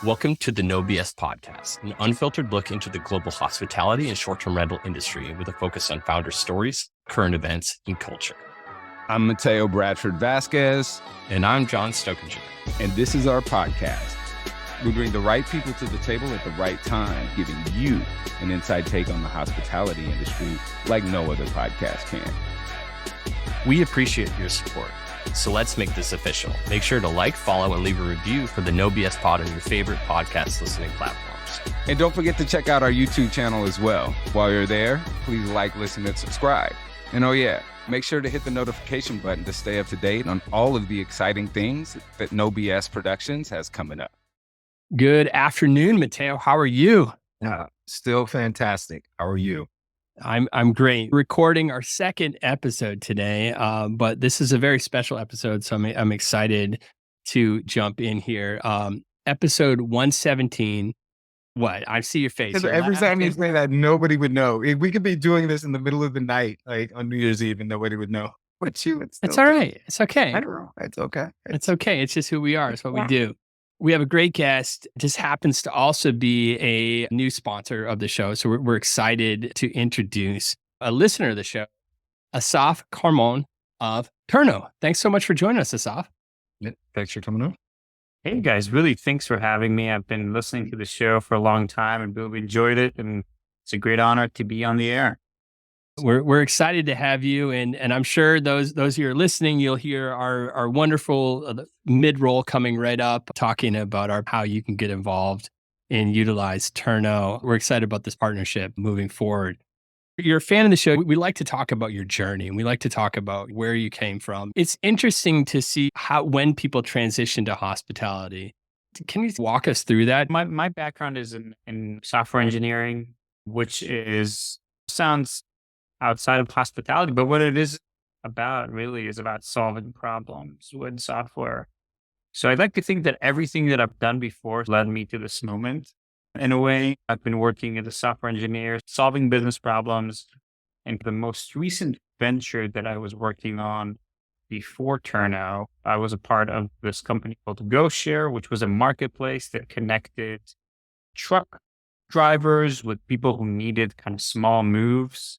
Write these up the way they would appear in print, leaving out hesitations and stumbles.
Welcome to the No BS podcast, an unfiltered look into the global hospitality and short-term rental industry with a focus on founder stories, current events, and culture. I'm Mateo Bradford Vasquez. And I'm John Stokinger. And this is our podcast. We bring the right people to the table at the right time, giving you an inside take on the hospitality industry like no other podcast can. We appreciate your support. So let's make this official. Make sure to like, follow, and leave a review for the No BS Pod on your favorite podcast listening platforms. And don't forget to check out our YouTube channel as well. While you're there, please like, listen, and subscribe. And oh yeah, make sure to hit the notification button to stay up to date on all of the exciting things that No BS Productions has coming up. Good afternoon, Mateo. How are you? Still fantastic. How are you? I'm great. Recording our second episode today, but this is a very special episode, so I'm excited to jump in here. Episode 117. What? I see your face. Every time you say that, nobody would know. We could be doing this in the middle of the night, like on New Year's Eve, and nobody would know. But it's all right. It's okay. I don't know. It's okay. It's okay. It's just who we are. It's what we do. We have a great guest. Just happens to also be a new sponsor of the show. So we're excited to introduce a listener of the show, Assaf Karmon of Turno. Thanks so much for joining us, Asaf. Thanks for coming on. Hey guys, really thanks for having me. I've been listening to the show for a long time and really enjoyed it. And it's a great honor to be on the air. We're excited to have you, and I'm sure those who are listening, you'll hear our wonderful mid-roll coming right up, talking about how you can get involved and utilize Turno. We're excited about this partnership moving forward. You're a fan of the show. We like to talk about your journey, and we like to talk about where you came from. It's interesting to see when people transition to hospitality. Can you walk us through that? My background is in software engineering, which sounds outside of hospitality, but what it is about really is about solving problems with software. So I'd like to think that everything that I've done before led me to this moment. In a way, I've been working as a software engineer, solving business problems. And the most recent venture that I was working on before Turno, I was a part of this company called GoShare, which was a marketplace that connected truck drivers with people who needed kind of small moves.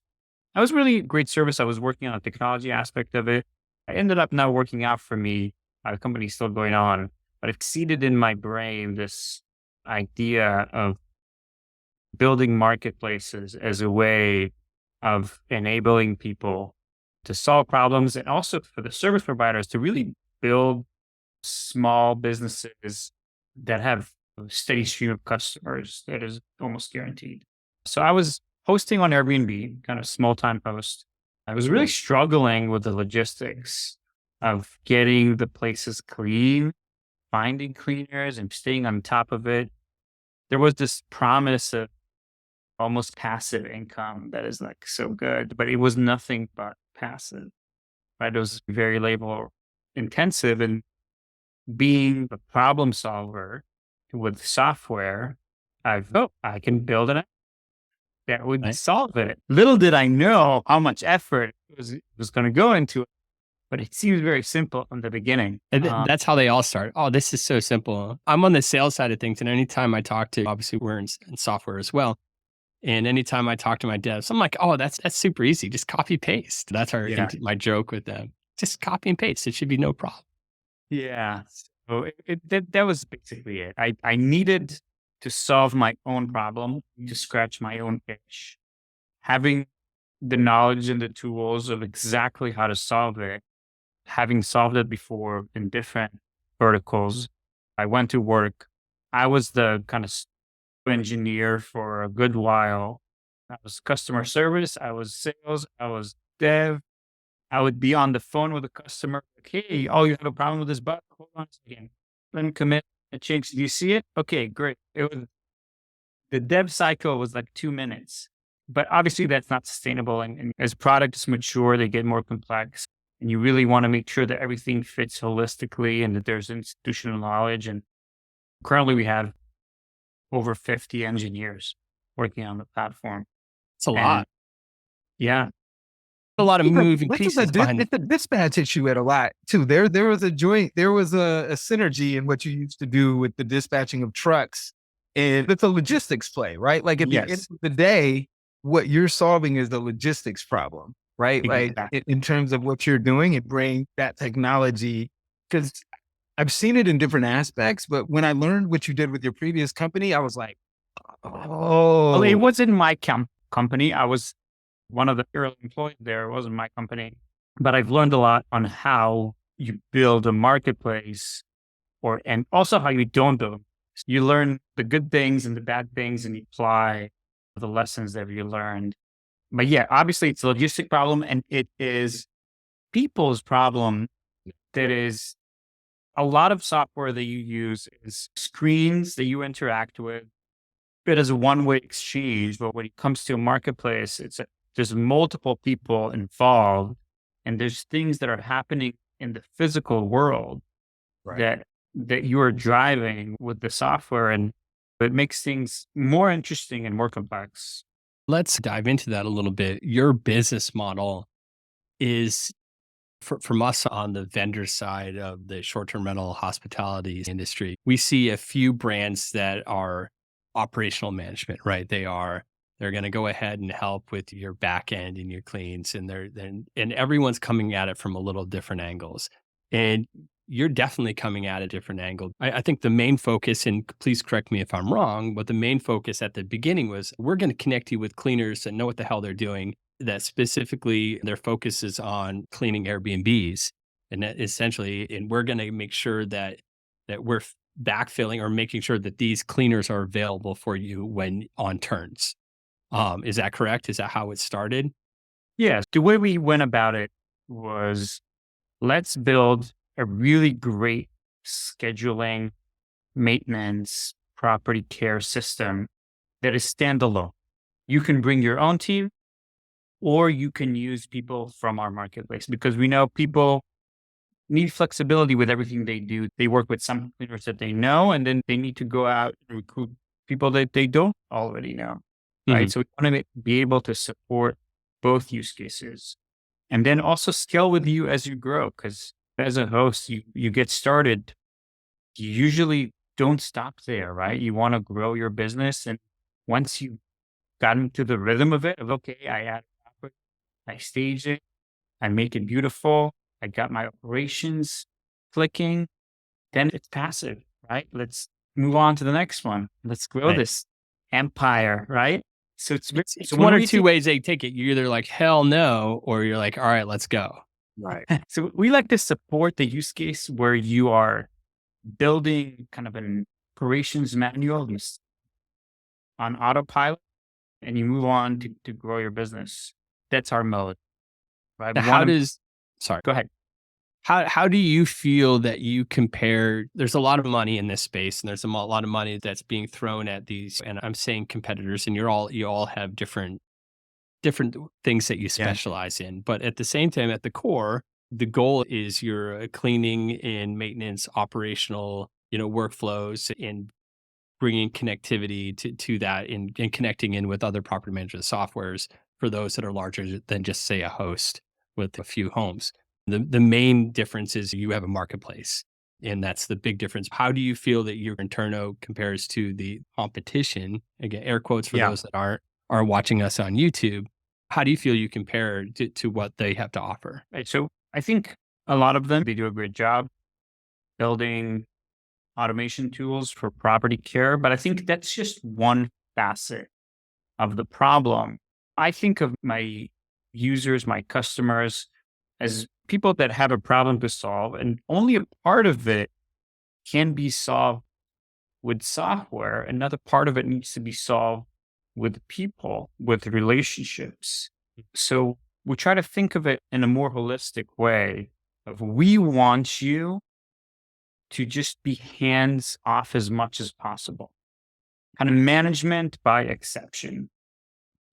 That was really a great service. I was working on the technology aspect of it. I ended up not working out for me. The company's still going on, but it seeded in my brain this idea of building marketplaces as a way of enabling people to solve problems, and also for the service providers to really build small businesses that have a steady stream of customers that is almost guaranteed. So I was hosting on Airbnb, kind of small-time host. I was really struggling with the logistics of getting the places clean, finding cleaners and staying on top of it. There was this promise of almost passive income that is like so good, but it was nothing but passive, right? It was very labor intensive, and being a problem solver with software, I can build an app that would solve it. Little did I know how much effort was going to go into it, but it seems very simple from the beginning. And that's how they all start. Oh, this is so simple. I'm on the sales side of things, and anytime I talk to, obviously we're in software as well, and anytime I talk to my devs, I'm like, oh, that's super easy. Just copy paste. That's my joke with them. Just copy and paste. It should be no problem. Yeah. So that was basically it. I needed to solve my own problem, to scratch my own itch. Having the knowledge and the tools of exactly how to solve it, having solved it before in different verticals, I went to work. I was the kind of engineer for a good while. I was customer service, I was sales, I was dev. I would be on the phone with a customer. Like, hey, you have a problem with this bug? Hold on a second. Let me commit a change. Do you see it? Okay, great. The dev cycle was like 2 minutes, but obviously that's not sustainable. And as products mature, they get more complex, and you really want to make sure that everything fits holistically and that there's institutional knowledge. And currently we have over 50 engineers working on the platform. It's a lot. Yeah. A lot of moving This is pieces behind it's a dispatch issue at a lot too. There was a joint, there was a synergy in what you used to do with the dispatching of trucks, and it's a logistics play, right? Like at the end Yes, of the day, what you're solving is the logistics problem, right? Like exactly. in terms of what you're doing, and bring that technology, because I've seen it in different aspects, but when I learned what you did with your previous company, I was like, Well, it oh, wasn't my company. I was one of the early employees there. It wasn't my company, but I've learned a lot on how you build a marketplace, and also how you don't build them. You learn the good things and the bad things, and you apply the lessons that you learned. But yeah, obviously it's a logistic problem, and it is people's problem. That is, a lot of software that you use is screens that you interact with. It is a one-way exchange, but when it comes to a marketplace, there's multiple people involved, and there's things that are happening in the physical world right. that you are driving with the software, and it makes things more interesting and more complex. Let's dive into that a little bit. Your business model is from us on the vendor side of the short-term rental hospitality industry. We see a few brands that are operational management, right? They're going to go ahead and help with your back end and your cleans, and and everyone's coming at it from a little different angles. And you're definitely coming at a different angle. I think the main focus, and please correct me if I'm wrong, but the main focus at the beginning was we're going to connect you with cleaners that know what the hell they're doing, that specifically their focus is on cleaning Airbnbs. And that essentially, and we're going to make sure that we're backfilling or making sure that these cleaners are available for you when on turns. Is that correct? Is that how it started? Yes, the way we went about it was, let's build a really great scheduling, maintenance, property care system that is standalone. You can bring your own team, or you can use people from our marketplace, because we know people need flexibility with everything they do. They work with some cleaners that they know, and then they need to go out and recruit people that they don't already know. Right. Mhm. So we want to be able to support both use cases, and then also scale with you as you grow. Because as a host, you get started, you usually don't stop there, right? You want to grow your business. And once you got into the rhythm of it, of okay, I add property, I stage it, I make it beautiful, I got my operations clicking, then it's passive, right? Let's move on to the next one. Let's grow Right. this empire, right? So It's so when one or we two see, ways they take it. You're either like, hell no, or you're like, all right, let's go. Right. so we like to support the use case where you are building kind of an operations manual on autopilot, and you move on to grow your business. That's our mode, right? Now, We want to sorry, go ahead. how do you feel that you compare? There's a lot of money in this space, and there's a lot of money that's being thrown at these. And I'm saying competitors, and you all have different things that you Yeah. specialize in. But at the same time, at the core, the goal is your cleaning and maintenance, operational, workflows, and bringing connectivity to that, and connecting in with other property management softwares for those that are larger than just say a host with a few homes. The main difference is you have a marketplace, and that's the big difference. How do you feel that your Turno compares to the competition? Again, air quotes for Yeah. those that are watching us on YouTube. How do you feel you compare to what they have to offer? Right. So I think a lot of them, they do a great job building automation tools for property care, but I think that's just one facet of the problem. I think of my users, my customers, as people that have a problem to solve, and only a part of it can be solved with software. Another part of it needs to be solved with people, with relationships. So we try to think of it in a more holistic way of, we want you to just be hands off as much as possible. Kind of management by exception,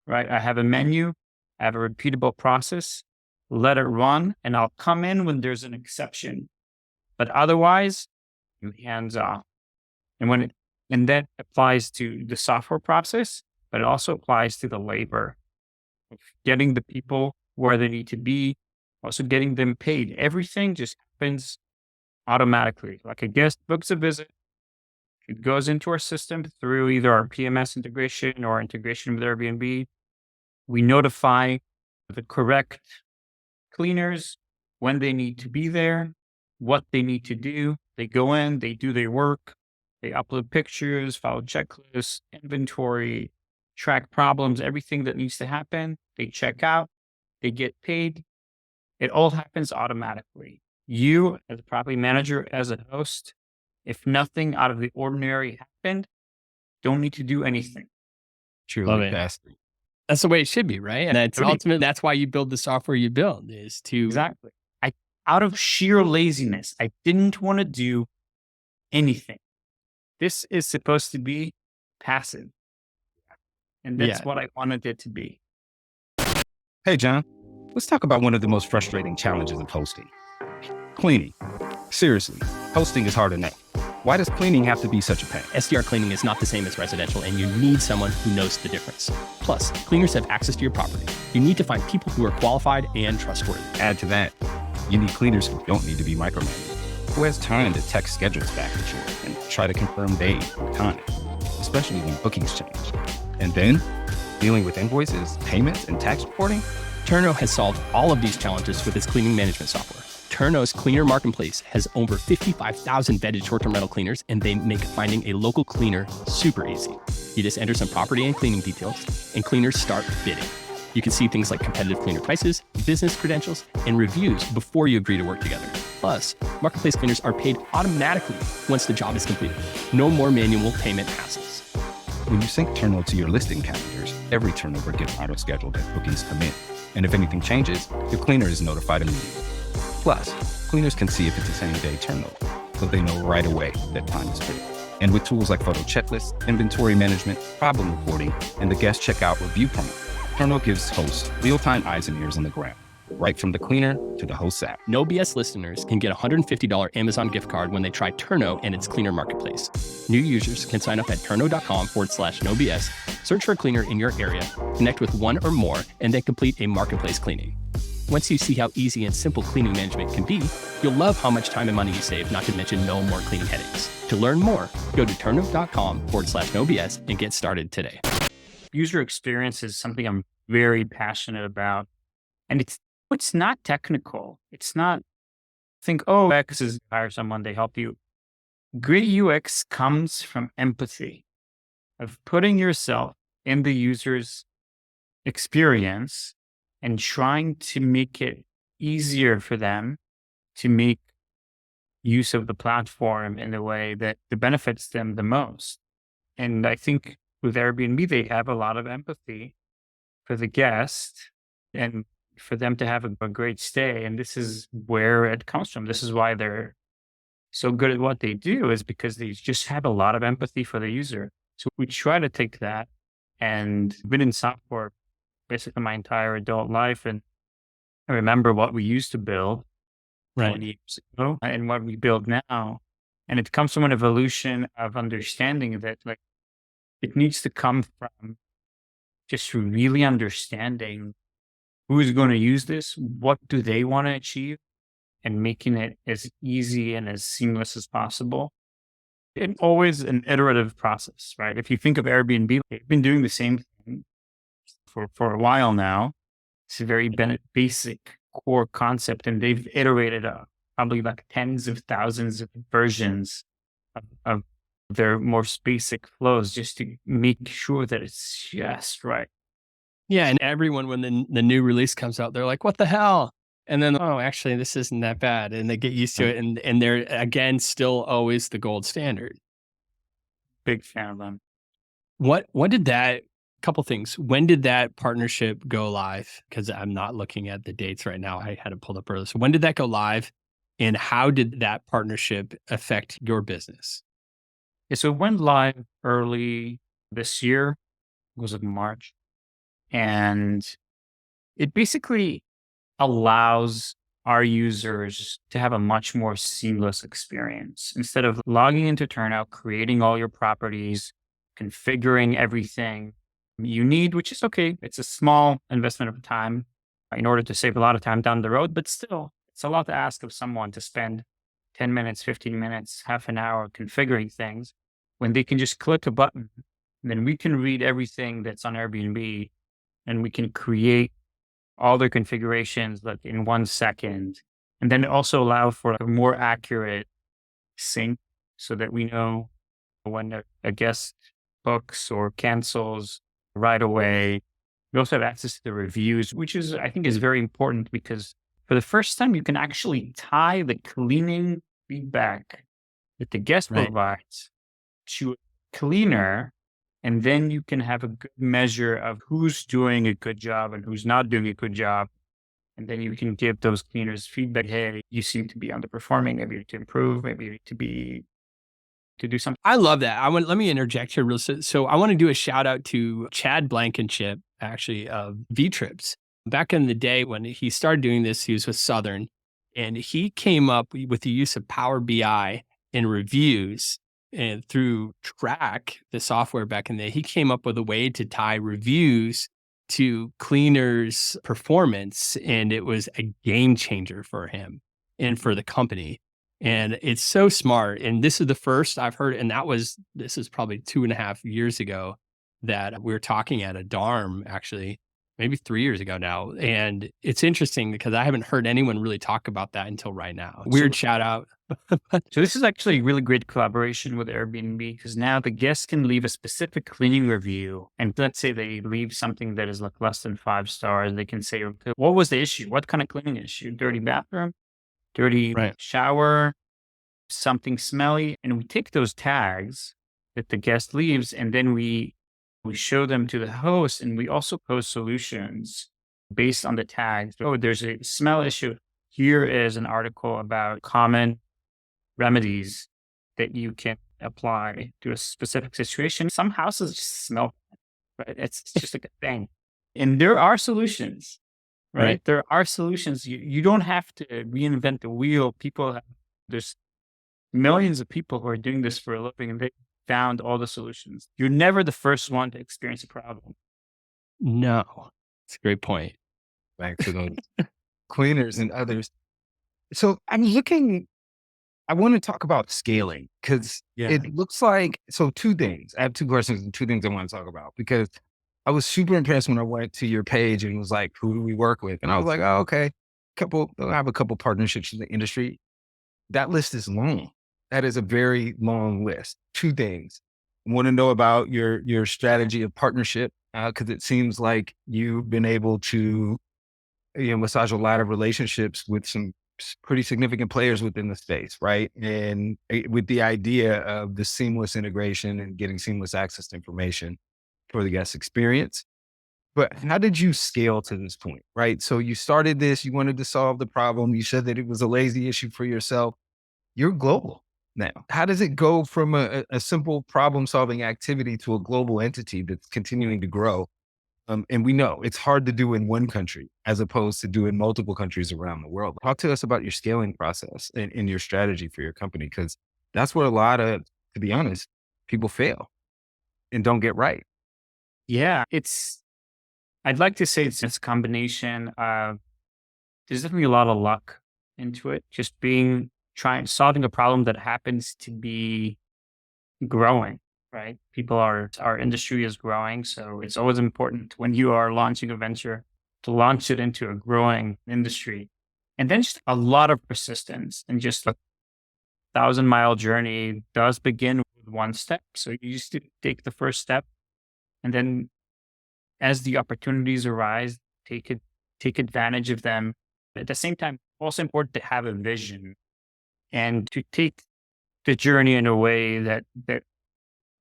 right? I have a menu, I have a repeatable process, let it run, and I'll come in when there's an exception. But otherwise, you hands off. And that applies to the software process, but it also applies to the labor of getting the people where they need to be, also getting them paid. Everything just happens automatically. Like a guest books a visit, it goes into our system through either our PMS integration or integration with Airbnb. We notify the correct cleaners when they need to be there, what they need to do. They go in, they do their work, they upload pictures, follow checklists, inventory, track problems, everything that needs to happen. They check out, they get paid. It all happens automatically. You, as a property manager, as a host, if nothing out of the ordinary happened, don't need to do anything. Love Truly it. best. That's the way it should be, right? And that's Really? ultimately, that's why you build the software you build is to Exactly. Out of sheer laziness, I didn't want to do anything. This is supposed to be passive. And that's what I wanted it to be. Hey, John, let's talk about one of the most frustrating challenges of hosting. Cleaning. Seriously, hosting is hard enough. Why does cleaning have to be such a pain? SDR cleaning is not the same as residential, and you need someone who knows the difference. Plus, cleaners have access to your property. You need to find people who are qualified and trustworthy. Add to that, you need cleaners who don't need to be micromanaged. Who has time to text schedules back and forth and try to confirm days or time, especially when bookings change. And then, dealing with invoices, payments, and tax reporting? Turno has solved all of these challenges with its cleaning management software. Turno's Cleaner Marketplace has over 55,000 vetted short-term rental cleaners, and they make finding a local cleaner super easy. You just enter some property and cleaning details, and cleaners start bidding. You can see things like competitive cleaner prices, business credentials, and reviews before you agree to work together. Plus, Marketplace cleaners are paid automatically once the job is completed. No more manual payment hassles. When you sync Turno to your listing calendars, every turnover gets auto-scheduled as bookings come in. And if anything changes, your cleaner is notified immediately. Plus, cleaners can see if it's the same day turnover, so they know right away that time is critical. And with tools like photo checklists, inventory management, problem reporting, and the guest checkout review promo, Turno gives hosts real-time eyes and ears on the ground, right from the cleaner to the host app. No BS listeners can get a $150 Amazon gift card when they try Turno and its cleaner marketplace. New users can sign up at turno.com/nobs, search for a cleaner in your area, connect with one or more, and then complete a marketplace cleaning. Once you see how easy and simple cleaning management can be, you'll love how much time and money you save, not to mention no more cleaning headaches. To learn more, go to turno.com/nobs and get started today. User experience is something I'm very passionate about. And it's not technical. It's not think, oh, UX is hire someone, they help you. Great UX comes from empathy, of putting yourself in the user's experience and trying to make it easier for them to make use of the platform in a way that benefits them the most. And I think with Airbnb, they have a lot of empathy for the guest and for them to have a great stay. And this is where it comes from. This is why they're so good at what they do, is because they just have a lot of empathy for the user. So we try to take that, and been in software basically my entire adult life. And I remember what we used to build 20 years ago and what we build now. And it comes from an evolution of understanding that like it needs to come from just really understanding who's going to use this, what do they want to achieve, and making it as easy and as seamless as possible. It's always an iterative process, right? If you think of Airbnb, they've been doing the same thing for a while now. It's a very basic core concept, and they've iterated probably like tens of thousands of versions of their most basic flows just to make sure that it's just right. Yeah, and everyone, when the new release comes out, they're like, what the hell? And then, oh, actually, this isn't that bad. And they get used to it. And they're, again, still always the gold standard. Big fan of them. What did that, couple things. When did that partnership go live? Because I'm not looking at the dates right now. I had to pull up earlier. So when did that go live? And how did that partnership affect your business? Yeah, so it went live early this year. It was in March. And it basically allows our users to have a much more seamless experience. Instead of logging into Turno, creating all your properties, configuring everything you need, which is okay. It's a small investment of time. in order to save a lot of time down the road. But still, it's a lot to ask of someone to spend 10 minutes, 15 minutes, half an hour configuring things when they can just click a button. And then we can read everything that's on Airbnb and we can create all their configurations like in 1 second. And then also allow for a more accurate sync so that we know when a guest books or cancels right away. We also have access to the reviews, which is, I think, is very important because for the first time, you can actually tie the cleaning feedback that the guest Right. provides to a cleaner. And then you can have a good measure of who's doing a good job and who's not doing a good job. And then you can give those cleaners feedback. Hey, you seem to be underperforming. Maybe you need to improve. Maybe you need to do something. I love that. Let me interject here real so I want to do a shout out to Chad Blankenship, actually, of V-Trips. Back in the day when he started doing this, he was with Southern, and he came up with the use of Power BI and reviews. And through Track, the software back in the day, he came up with a way to tie reviews to cleaners' performance. And it was a game changer for him and for the company. And it's so smart. And this is the first I've heard, and this is probably 2.5 years ago that we were talking at a DARM, actually, maybe 3 years ago now. And it's interesting because I haven't heard anyone really talk about that until right now. Weird shout out. So this is actually a really great collaboration with Airbnb because now the guests can leave a specific cleaning review. And let's say they leave something that is like less than 5 stars. They can say, okay, what was the issue? What kind of cleaning issue? Dirty bathroom, dirty Right. shower, something smelly. And we take those tags that the guest leaves and then we show them to the host, and we also post solutions based on the tags. Oh, there's a smell issue. Here is an article about common remedies that you can apply to a specific situation. Some houses just smell, right? It's just like a thing. And there are solutions, right? Right. There are solutions. You don't have to reinvent the wheel. There's millions of people who are doing this for a living and they found all the solutions. You're never the first one to experience a problem. No, it's a great point. Back to those cleaners and others. So I want to talk about scaling because it looks like, so 2 things. I have 2 questions and 2 things I want to talk about because I was super impressed when I went to your page and it was like, who do we work with? And I was like, oh, okay. I have a couple partnerships in the industry. That list is long. That is a very long list. 2 things. I want to know about your strategy of partnership because it seems like you've been able to massage a lot of relationships with some pretty significant players within the space, right? And with the idea of the seamless integration and getting seamless access to information for the guest experience. But how did you scale to this point, right? So you started this, you wanted to solve the problem. You said that it was a lazy issue for yourself. You're global now. How does it go from a simple problem solving activity to a global entity that's continuing to grow? And we know it's hard to do in one country as opposed to do in multiple countries around the world. Talk to us about your scaling process and your strategy for your company, because that's where a lot of, to be honest, people fail and don't get right. Yeah, I'd like to say it's a combination of, there's definitely a lot of luck into it. Just solving a problem that happens to be growing, right? Our industry is growing. So it's always important when you are launching a venture to launch it into a growing industry. And then just a lot of persistence and just a 1,000-mile journey does begin with one step. So you just take the first step. And then as the opportunities arise, take advantage of them. At the same time, also important to have a vision and to take the journey in a way that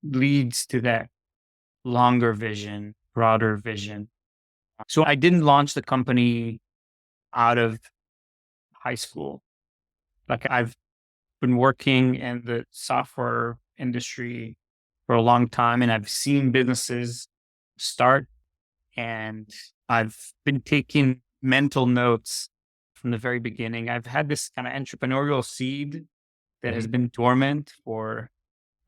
leads to that longer vision, broader vision. So I didn't launch the company out of high school. Like, I've been working in the software industry for a long time, and I've seen businesses start, and I've been taking mental notes from the very beginning. I've had this kind of entrepreneurial seed that has been dormant for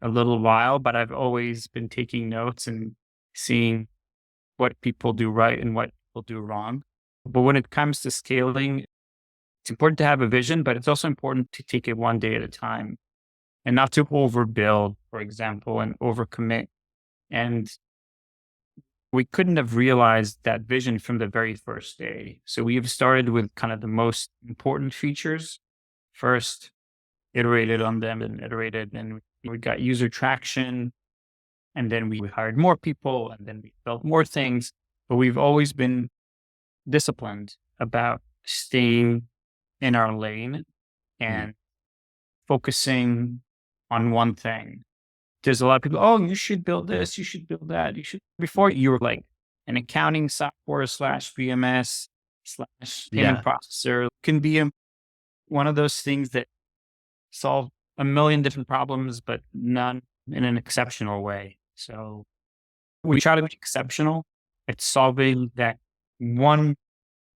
a little while, but I've always been taking notes and seeing what people do right and what people do wrong. But when it comes to scaling, it's important to have a vision, but it's also important to take it one day at a time and not to overbuild, for example, and overcommit. And we couldn't have realized that vision from the very first day. So we've started with kind of the most important features first, iterated on them and iterated, and we got user traction. And then we hired more people, and then we built more things. But we've always been disciplined about staying in our lane and focusing on one thing. There's a lot of people, oh, you should build this, you should build that. You should, before you were like an accounting software slash BMS slash payment processor can be one of those things that solve a million different problems, but none in an exceptional way. So we try to be exceptional at solving that one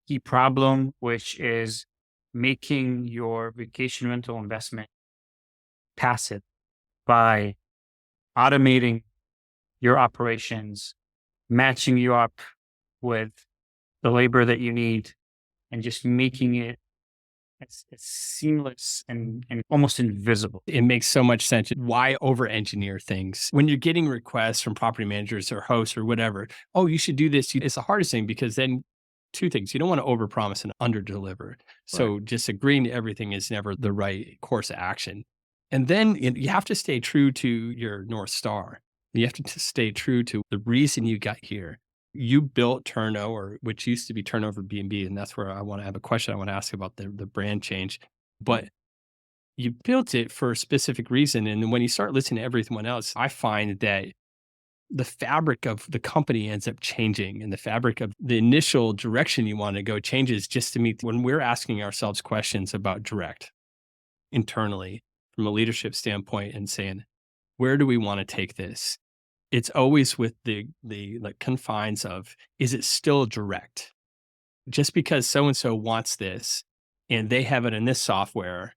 key problem, which is making your vacation rental investment passive by automating your operations, matching you up with the labor that you need, and just making it as seamless and almost invisible. It makes so much sense. Why over engineer things? When you're getting requests from property managers or hosts or whatever, oh, you should do this. It's the hardest thing because then two things. You don't want to overpromise and underdeliver. So just agreeing to everything is never the right course of action. And then you have to stay true to your North Star. You have to stay true to the reason you got here. You built Turno, or which used to be Turnover B&B, and that's where I want to have a question I want to ask about the brand change. But you built it for a specific reason. And when you start listening to everyone else, I find that the fabric of the company ends up changing, and the fabric of the initial direction you want to go changes just to meet when we're asking ourselves questions about direct internally from a leadership standpoint and saying, where do we want to take this? It's always with the like confines of, is it still direct? Just because so-and-so wants this and they have it in this software,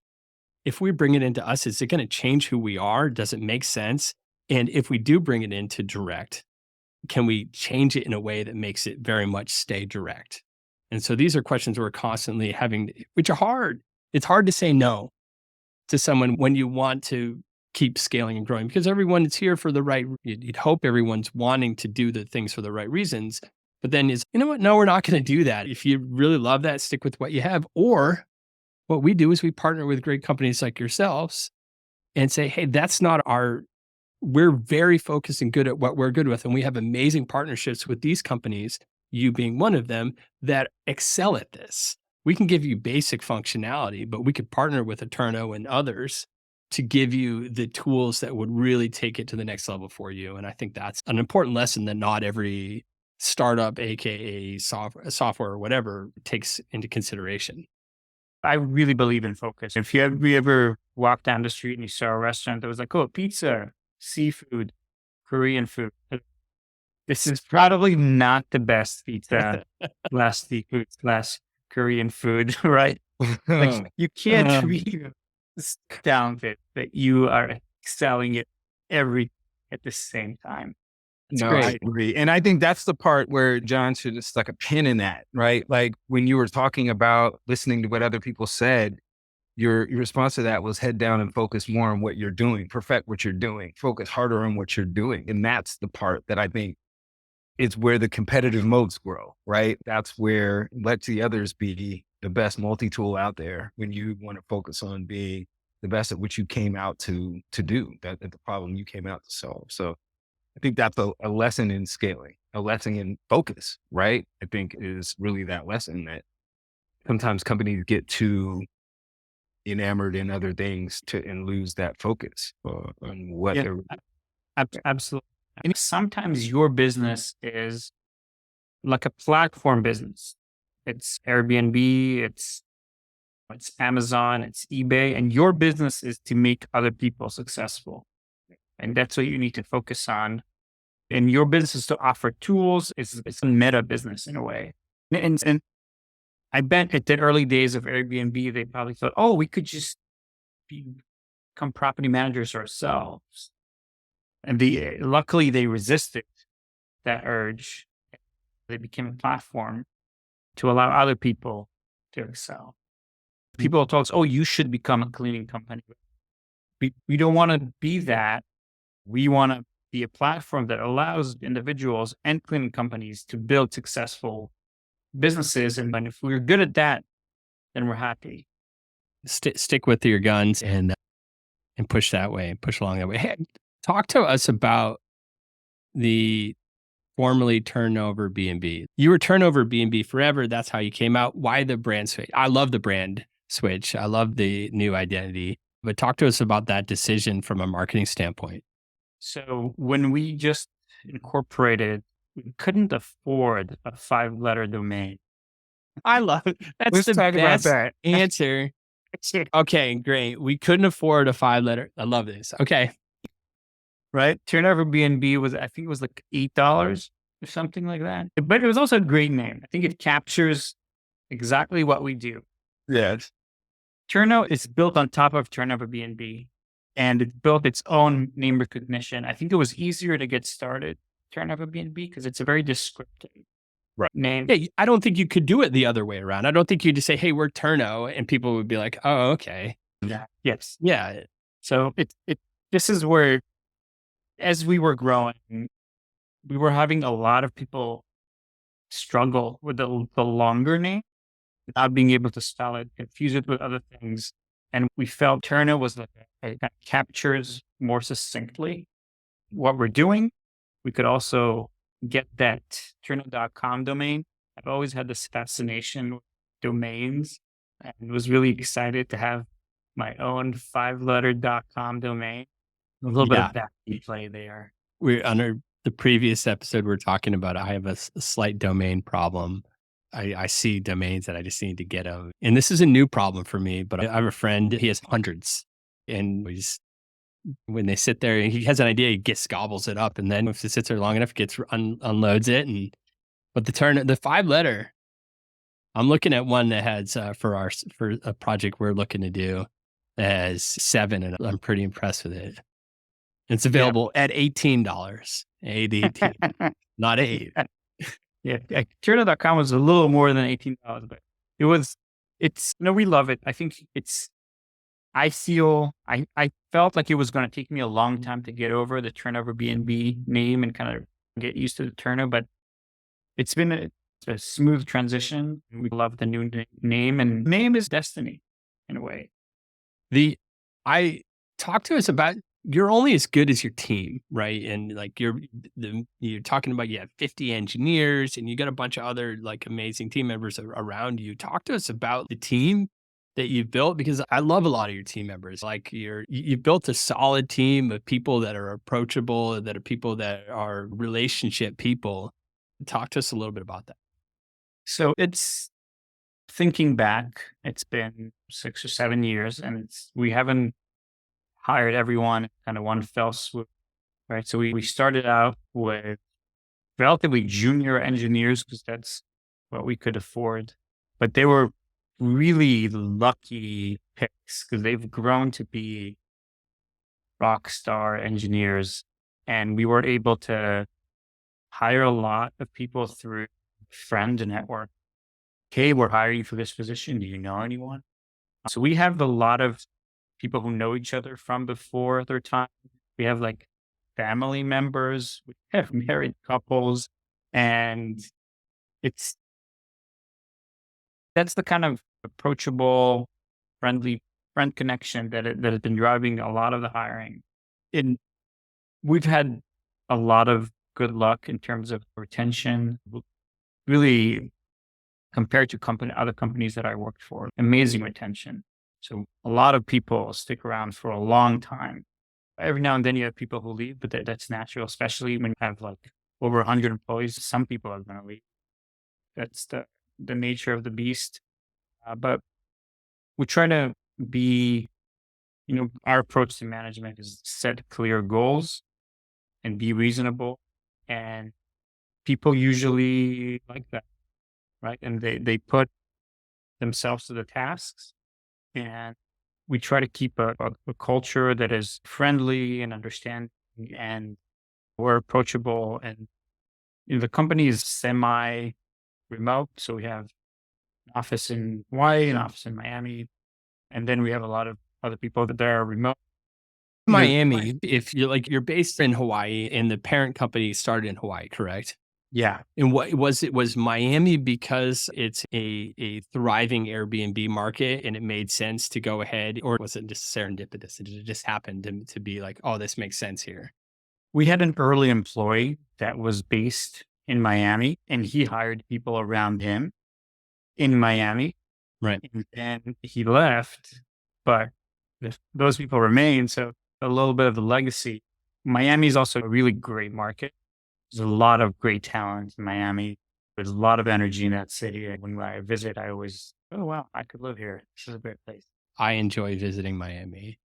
if we bring it into us, is it going to change who we are? Does it make sense? And if we do bring it into direct, can we change it in a way that makes it very much stay direct? And so these are questions we're constantly having, which are hard. It's hard to say no to someone when you want to keep scaling and growing, because everyone is here for the right, you'd hope everyone's wanting to do the things for the right reasons. But then is, you know what? No, we're not going to do that. If you really love that, stick with what you have. Or what we do is we partner with great companies like yourselves and say, hey, that's not we're very focused and good at what we're good with. And we have amazing partnerships with these companies, you being one of them, that excel at this. We can give you basic functionality, but we could partner with Turno and others to give you the tools that would really take it to the next level for you. And I think that's an important lesson that not every startup, AKA software or whatever, takes into consideration. I really believe in focus. If you ever walked down the street and you saw a restaurant that was like, oh, pizza, seafood, Korean food, this is probably not the best pizza, last seafood, last Korean food, right? Like, you can't really down that you are excelling it at the same time. It's great. I agree. And I think that's the part where John should have stuck a pin in that, right? Like when you were talking about listening to what other people said, your response to that was head down and focus more on what you're doing, perfect what you're doing, focus harder on what you're doing. And that's the part that I think is where the competitive modes grow, right? That's where let the others be the best multi-tool out there when you want to focus on being the best at what you came out to do, that the problem you came out to solve. So I think that's a lesson in scaling, a lesson in focus, right? I think is really that lesson that sometimes companies get too enamored in other things and lose that focus on what they're. Absolutely. And sometimes your business is like a platform business. It's Airbnb, it's Amazon, it's eBay, and your business is to make other people successful. And that's what you need to focus on. And your business is to offer tools. It's a meta business in a way. And I bet at the early days of Airbnb, they probably thought, oh, we could just become property managers ourselves. And luckily they resisted that urge. They became a platform. to allow other people to excel. People told us, oh, you should become a cleaning company. We don't want to be that. We want to be a platform that allows individuals and cleaning companies to build successful businesses. And if we're good at that, then we're happy. Stick with your guns and push that way, push along that way. Hey, talk to us about the formerly Turnover B&B. You were Turnover B&B forever. That's how you came out. Why the brand switch? I love the brand switch. I love the new identity. But talk to us about that decision from a marketing standpoint. So when we just incorporated, we couldn't afford a 5-letter domain. I love it. That's Let's the talk about best that. answer. Okay, great. We couldn't afford a 5-letter. I love this. Okay. Right? Turnover B&B was, I think it was like $8 or something like that. But it was also a great name. I think it captures exactly what we do. Yes. Turno is built on top of Turnover B&B, and it built its own name recognition. I think it was easier to get started, Turnover B&B, because it's a very descriptive name. Yeah, I don't think you could do it the other way around. I don't think you just say, hey, we're Turno, and people would be like, oh, okay. Yeah. Yes. Yeah. So this is where, as we were growing, we were having a lot of people struggle with the longer name without being able to spell it, confuse it with other things. And we felt Turno was like it kind of captures more succinctly what we're doing. We could also get that Turno.com domain. I've always had this fascination with domains and was really excited to have my own 5-letter .com domain. A little bit of that play there. We're on the previous episode, we're talking about I have a slight domain problem. I see domains that I just need to get them. And this is a new problem for me, but I have a friend, he has hundreds. And when they sit there, he has an idea, he gobbles it up. And then if it sits there long enough, unloads it. But the 5-letter, I'm looking at one that has, for a project we're looking to do, that has 7, and I'm pretty impressed with it. It's available at $18, 18, not 8. Yeah, Turno.com was a little more than $18, but we love it. I think I felt like it was going to take me a long time to get over the Turnover B&B name and kind of get used to the Turno, but it's been a smooth transition. We love the new name, and name is destiny in a way. Talk to us about, you're only as good as your team, right? And like you're talking about, you have 50 engineers and you got a bunch of other like amazing team members around you. Talk to us about the team that you've built, because I love a lot of your team members. Like you've built a solid team of people that are approachable, that are people that are relationship people. Talk to us a little bit about that. So it's, thinking back, it's been 6 or 7 years, and we haven't hired everyone kind of one fell swoop, right? So we started out with relatively junior engineers because that's what we could afford, but they were really lucky picks because they've grown to be rock star engineers, and we were able to hire a lot of people through friend network. Okay, we're hiring for this position. Do you know anyone? So we have a lot of people who know each other from before their time. We have like family members, we have married couples, and that's the kind of approachable, friendly friend connection that has been driving a lot of the hiring. We've had a lot of good luck in terms of retention, really compared to other companies that I worked for, amazing retention. So a lot of people stick around for a long time. Every now and then you have people who leave, but that's natural, especially when you have like over 100 employees. Some people are going to leave. That's the nature of the beast. But we try to be, our approach to management is set clear goals and be reasonable. And people usually like that, right? And they put themselves to the tasks. And we try to keep a culture that is friendly and understanding, and we're approachable. And the company is semi-remote, so we have office in Hawaii, an office in Miami. And then we have a lot of other people that are remote. Miami, if you're like, you're based in Hawaii and the parent company started in Hawaii, correct? Yeah. And what was it? Was Miami because it's a thriving Airbnb market and it made sense to go ahead, or was it just serendipitous? Did it just happen to be like, oh, this makes sense here? We had an early employee that was based in Miami and he hired people around him in Miami. Right. And then he left, but those people remain. So a little bit of the legacy. Miami is also a really great market. There's a lot of great talent in Miami. There's a lot of energy in that city. And when I visit, I always, oh, wow, I could live here. This is a great place. I enjoy visiting Miami.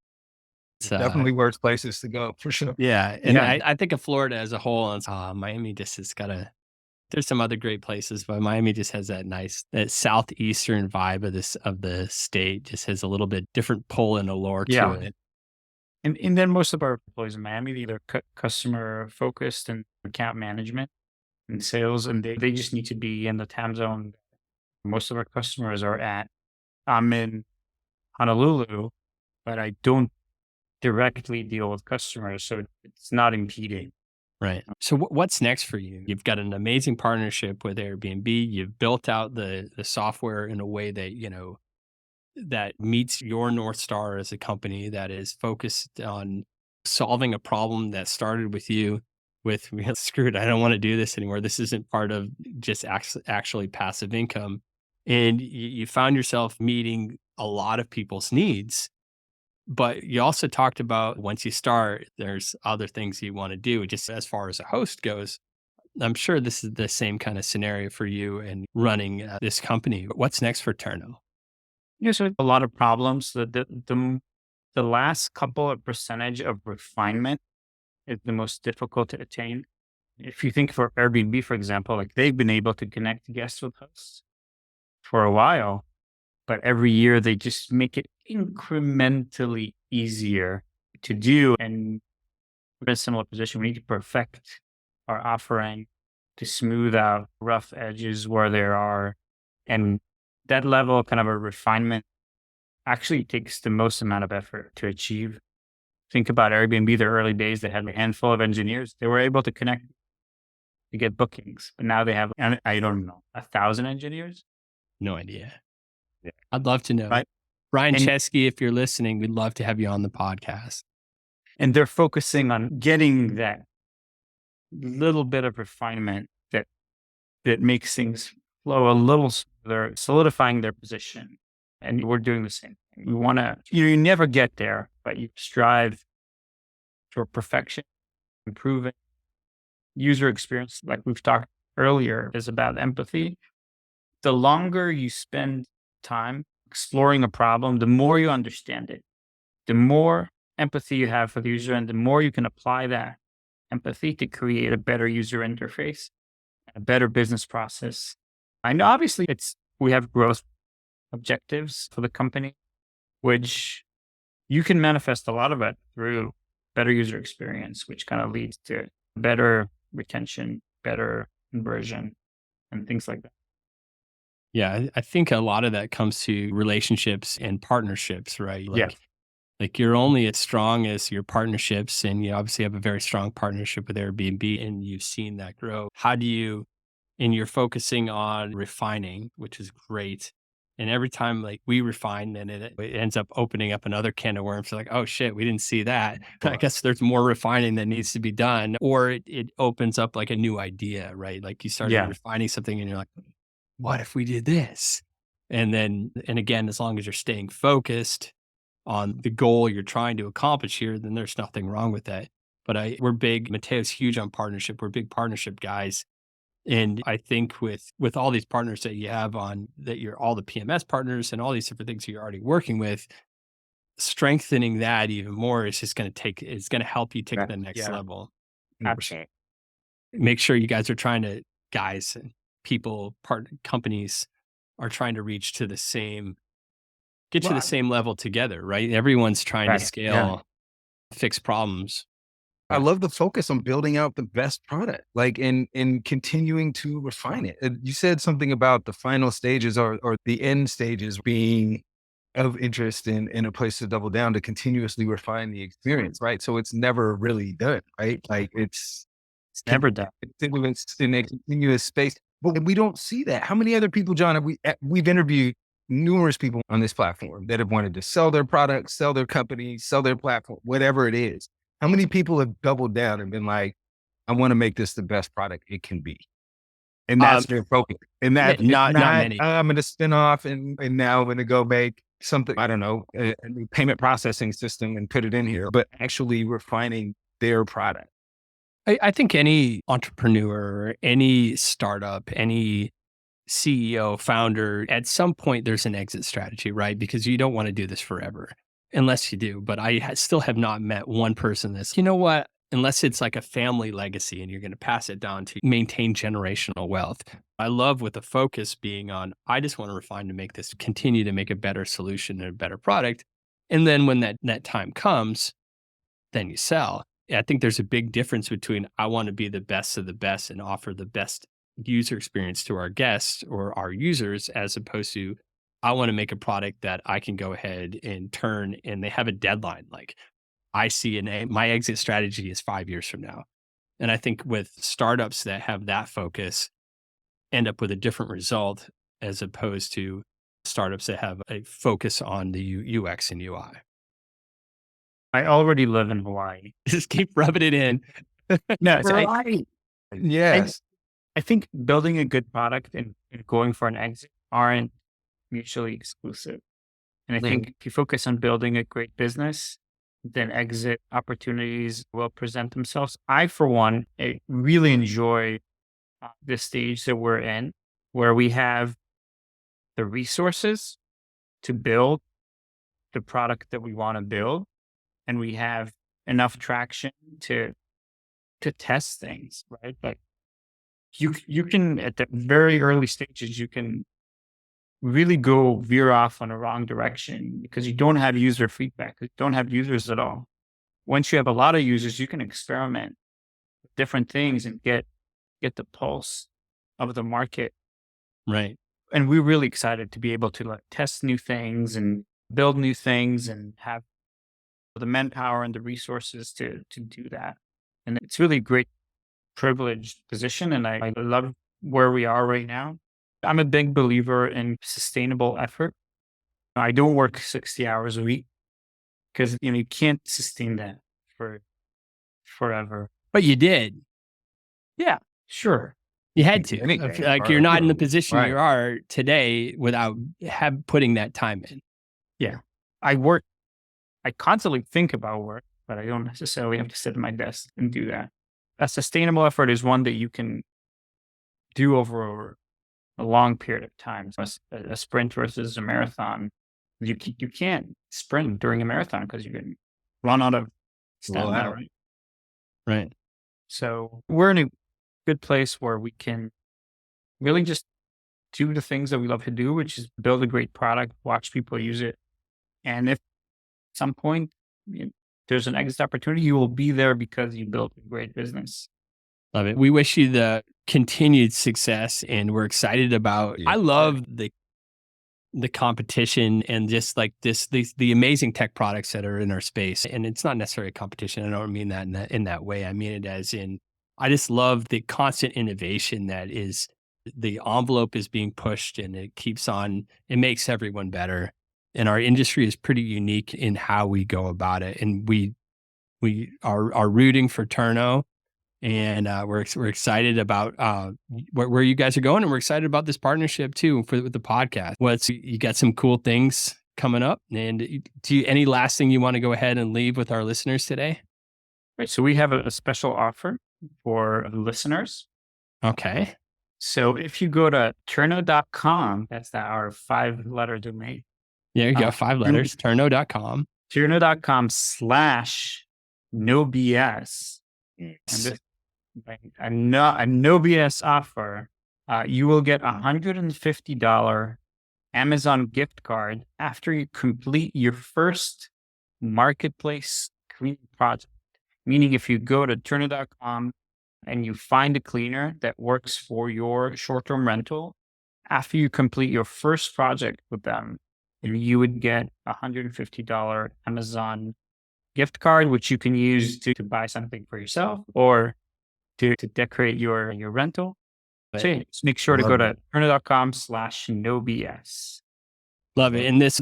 It's Definitely worse places to go for sure. yeah. And Yeah. I think of Florida as a whole, and Miami just has got there's some other great places, but Miami just has that southeastern vibe of the state, just has a little bit different pull and allure to Yeah. it. And then most of our employees in Miami, they're either customer focused and account management and sales, and they just need to be in the time zone most of our customers are at. I'm in Honolulu, but I don't directly deal with customers, so it's not impeding. Right. So what's next for you? You've got an amazing partnership with Airbnb. You've built out the software in a way that, that meets your North Star as a company that is focused on solving a problem that started with you with, screw it, I don't want to do this anymore. This isn't part of just actually passive income. And you found yourself meeting a lot of people's needs. But you also talked about once you start, there's other things you want to do. Just as far as a host goes, I'm sure this is the same kind of scenario for you and running this company. What's next for Turno? Yeah, so a lot of problems. The last couple of percentage of refinement is the most difficult to attain. If you think for Airbnb, for example, like they've been able to connect guests with hosts for a while, but every year they just make it incrementally easier to do. And we're in a similar position. We need to perfect our offering to smooth out rough edges where there are. And that level kind of a refinement actually takes the most amount of effort to achieve. Think about Airbnb, the early days, they had a handful of engineers. They were able to connect to get bookings, but now they have, I don't know, 1,000 engineers? No idea. Yeah. I'd love to know. Right. Brian And- Chesky, if you're listening, we'd love to have you on the podcast. And they're focusing on getting that little bit of refinement that makes things flow a little smoother, solidifying their position. And we're doing the same thing. We want to, you never get there, but you strive for perfection, improving user experience. Like we've talked earlier, is about empathy. The longer you spend time exploring a problem, the more you understand it, the more empathy you have for the user, and the more you can apply that empathy to create a better user interface, a better business process. And obviously we have growth objectives for the company, which you can manifest a lot of it through better user experience, which kind of leads to better retention, better conversion, and things like that. Yeah, I think a lot of that comes to relationships and partnerships, right? Yeah. Like you're only as strong as your partnerships, and you obviously have a very strong partnership with Airbnb, and you've seen that grow. And you're focusing on refining, which is great. And every time like we refine, then it ends up opening up another can of worms. Like, oh shit, we didn't see that. I guess there's more refining that needs to be done. Or it opens up like a new idea, right? Like you started refining something and you're like, what if we did this? And again, as long as you're staying focused on the goal you're trying to accomplish here, then there's nothing wrong with that. But we're big, Mateo's huge on partnership. We're big partnership guys. And I think with all these partners that you have on that, you're all the PMS partners and all these different things you're already working with, strengthening that even more is just going to help you take to the next level. Absolutely. Make sure you guys are guys and people, companies are trying to reach to the same, to the same level together, right? Everyone's trying to scale, fix problems. I love the focus on building out the best product, like in continuing to refine it. And you said something about the final stages or the end stages being of interest in a place to double down to continuously refine the experience, right? So it's never really done, right? Like it's Never done. continuous in a continuous space. But we don't see that. How many other people, John, we've interviewed numerous people on this platform that have wanted to sell their products, sell their company, sell their platform, whatever it is. How many people have doubled down and been like, I want to make this the best product it can be? And that's their focus. And that not many. I'm going to spin off and now I'm going to go make something, I don't know, a new payment processing system and put it in here, but actually refining their product. I think any entrepreneur, any startup, any CEO, founder, at some point there's an exit strategy, right? Because you don't want to do this forever unless you do. But I still have not met one person that's, you know what, unless it's like a family legacy and you're going to pass it down to maintain generational wealth. I love with the focus being on, I just want to refine to make this, continue to make a better solution and a better product. And then when that time comes, then you sell. I think there's a big difference between I want to be the best of the best and offer the best user experience to our guests or our users, as opposed to I want to make a product that I can go ahead and turn and they have a deadline. Like I see my exit strategy is 5 years from now. And I think with startups that have that focus end up with a different result as opposed to startups that have a focus on the UX and UI. I already live in Hawaii. Just keep rubbing it in. No, Yes. I think building a good product and going for an exit aren't mutually exclusive. And I think if you focus on building a great business, then exit opportunities will present themselves. I, for one, really enjoy the stage that we're in, where we have the resources to build the product that we want to build, and we have enough traction to test things, right? Like you can at the very early stages, you can really go veer off on a wrong direction because you don't have user feedback. You don't have users at all. Once you have a lot of users, you can experiment with different things and get the pulse of the market. Right. And we're really excited to be able to like test new things and build new things and have the manpower and the resources to do that. And it's really a great privileged position. And I love where we are right now. I'm a big believer in sustainable effort. I don't work 60 hours a week because, you can't sustain that for forever. But you did. Yeah, sure. You had to. Anything, Like you're not in the position right. you are today without putting that time in. Yeah. I constantly think about work, but I don't necessarily have to sit at my desk and do that. A sustainable effort is one that you can do over a long period of time. So a sprint versus a marathon. You can't sprint during a marathon because you can run out of stamina, right? Right. So we're in a good place where we can really just do the things that we love to do, which is build a great product, watch people use it. And if at some point there's an exit opportunity, you will be there because you built a great business. Love it. We wish you the continued success and we're excited about, I love the competition and just like the amazing tech products that are in our space. And it's not necessarily a competition. I don't mean that in that way. I mean it as in, I just love the constant innovation that is, the envelope is being pushed and it keeps on, it makes everyone better. And our industry is pretty unique in how we go about it. And we are rooting for Turno. And we're excited about where you guys are going, and we're excited about this partnership too with the podcast. You got some cool things coming up, and any last thing you want to go ahead and leave with our listeners today? Right, so we have a special offer for listeners. Okay. So if you go to turno.com, that's our 5-letter domain. There you go, 5 letters. Turno.com. Turno.com/no BS. And this, a no BS offer, you will get $150 Amazon gift card after you complete your first marketplace cleaning project. Meaning if you go to Turno.com and you find a cleaner that works for your short-term rental, after you complete your first project with them, you would get a $150 Amazon gift card, which you can use to buy something for yourself or to decorate your rental. So yeah, just make sure to go to turno.com/nobs. Love it. And this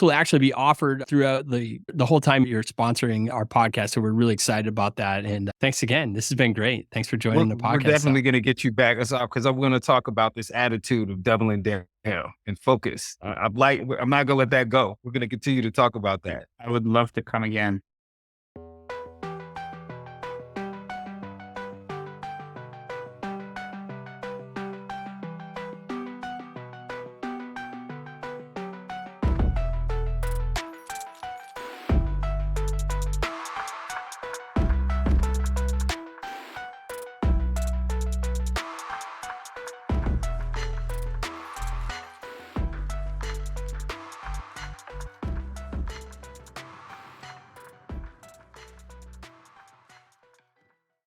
will actually be offered throughout the whole time you're sponsoring our podcast. So we're really excited about that. And thanks again. This has been great. Thanks for joining the podcast. We're definitely going to get you back, Asaf, because I'm going to talk about this attitude of doubling down and focus. I'm not going to let that go. We're going to continue to talk about that. I would love to come again.